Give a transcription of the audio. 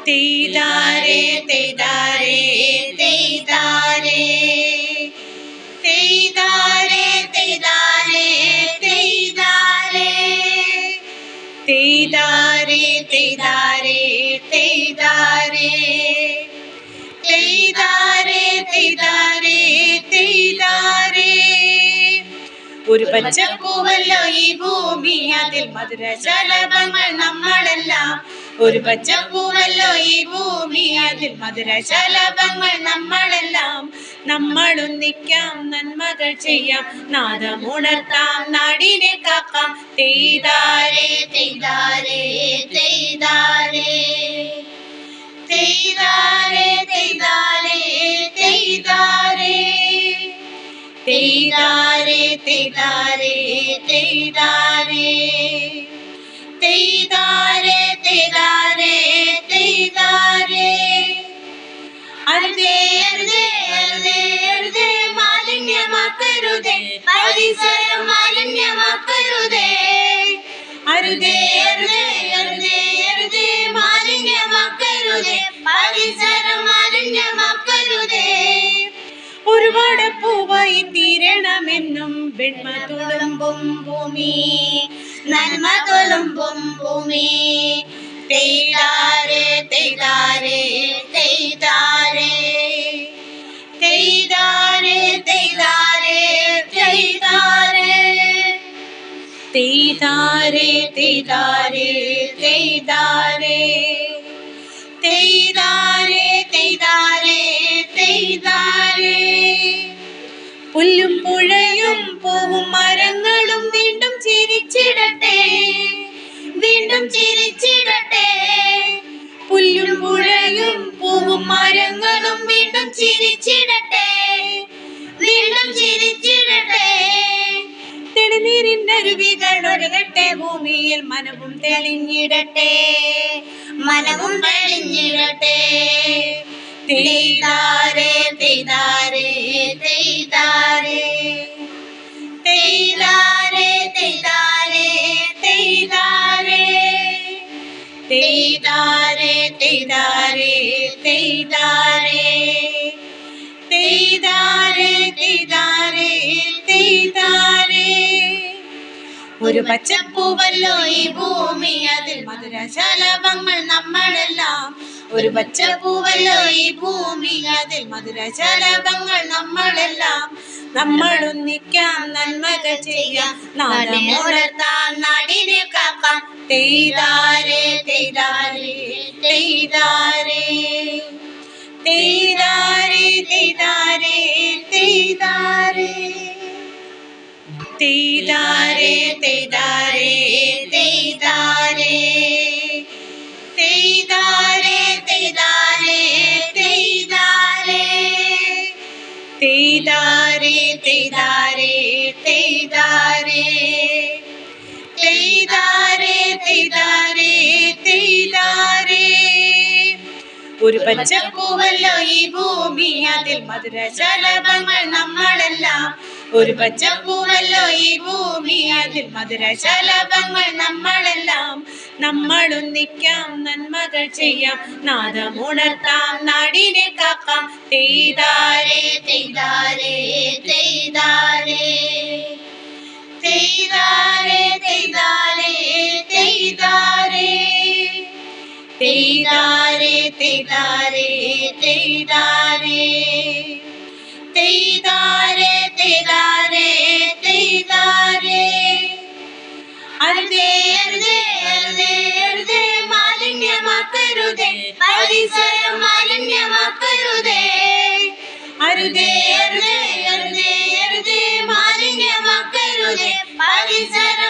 തെയ്താരേ തെയ്താരേ തെയ്താരേ തെയ്താരേ തെയ്താരേ തെയ്താരേ തെയ്താരേ തെയ്താരേ തെയ്താരേ തെയ്താരേ തെയ്താരേ തെയ്താരേ ഒരു പച്ചപ്പൂവല്ലോ ഈ ഭൂമി, അതിൽ മധുരശലഭങ്ങൾ നമ്മളെല്ലാം. ഒരു പച്ചപ്പൂവല്ലോ ഈ ഭൂമി, അതിൽ മധുരശലഭങ്ങൾ നമ്മളെല്ലാം. നമ്മളൊന്നിക്കാം, നന്മകൾ ചെയ്യാം, നാദമുണർത്താം, നാടിനെ കാക്കാം. തെയ്താരേ തെയ്താരേ തെയ്താരേ തെയ്താരേ തെയ്താരേ തെയ്താരേ തെയ്താരേ തെയ്താരേ തെയ്താരേ തെയ്താരേ തെയ്താരേ തെയ്താരേ അരുതേ അരുതേ അരുതേ അരുതേ മാലിന്യമാക്കരുതേ, പരിസരം മാലിന്യമാക്കരുതേ. അരുതേ അരുതേ അരുതേ അരുതേ മാലിന്യമാക്കരുതേ, പരിസരം മാലിന്യമാക്കരുതേ. ഒരുപാട് പൂവായി തീരണമെന്നും വെണ്മ തുളുമ്പും ഭൂമി, നന്മ തുളുമ്പും ഭൂമി. തെയ്താരേ തെയ്താരേ തെയ്താരേ തെയ്താരേ തെയ്താരേ തെയ്താരേ തെയ്താരേ തെയ്താരേ തെയ്താരേ തെയ്താരേ തെയ്താരേ തെയ്താരേ പുല്ലും പുഴയും പൂവും മരങ്ങളും വീണ്ടും ചിരിച്ചിടട്ടെ, വീണ്ടും ചിരിച്ചിടട്ടെ. പുല്ലും പുഴയും പൂവും മരങ്ങളും വീണ്ടും ചിരിച്ചിടട്ടെ, വീണ്ടും ചിരിച്ചിടട്ടെ. തെളിനീരിനരുവികൾ ഒഴുകട്ടെ, ഭൂമിയിൽ മനവും തെളിഞ്ഞിടട്ടെ, മനവും തെളിഞ്ഞിടട്ടെ. തെയ്താരേ തെയ്താരേ തെയ്താരേ തെയ്താരേ തെയ്താരേ തെയ്താരേ തെയ്താരേ തെയ്താരേ തെയ്താരേ തെയ്താരേ തെയ്താരേ തെയ്താരേ ഒരു പച്ചപ്പൂവല്ലോ ഈ ഭൂമി, അതിൽ മധുരശലഭങ്ങൾ നമ്മളെല്ലാം. ഒരു പച്ചപ്പൂവല്ലോ ഈ ഭൂമി, അതിൽ മധുരശലഭങ്ങൾ നമ്മളെല്ലാം. നമ്മളൊന്നിക്കാം, നന്മകൾ ചെയ്യാം, നാദമുണർത്താം, നാടിനെ കാക്കാം. തെയ്താരേ തെയ്താരേ തെയ്താരേ തെയ്താരേ തെയ്താരേ തെയ്താരേ തെയ്താരേ തെയ്താരേ തെയ്താരേ തെയ്താരേ തെയ്താരേ തെയ്താരേ തെയ്താരേ തെയ്താരേ തെയ്താരേ തെയ്താരേ തെയ്താരേ തെയ്താരേ ഒരു പച്ചപ്പൂവല്ലോ ഈ ഭൂമി, അതിൽ മധുരശലഭങ്ങൾ നമ്മളെല്ലാം. ഒരു പച്ചപ്പൂവല്ലോ ഈ ഭൂമി, അതിൽ മധുരശലഭങ്ങൾ നമ്മളെല്ലാം. നമ്മളൊന്നിക്കാം, നന്മകൾ ചെയ്യാം, നാദമുണർത്താം, നാടിനെ കാക്കാം. തെയ്താരേ തെയ്താരേ തെയ്താരേ തെയ്താരേ തെയ്താരേ തെയ്താരേ തെയ്താരേ തെയ്താരേ തെയ്താരേ തെയ്താരേ തെയ്താരേ തെയ്താരേ അരുതേ അരുതേ അരുതേ അരുതേ മാലിന്യമാക്കരുതേ, പരിസരം മാലിന്യമാക്കരുതേ. അരുതേ അരുതേ അരുതേ അരുതേ മാലിന്യമാക്കരുതേ, പരിസരം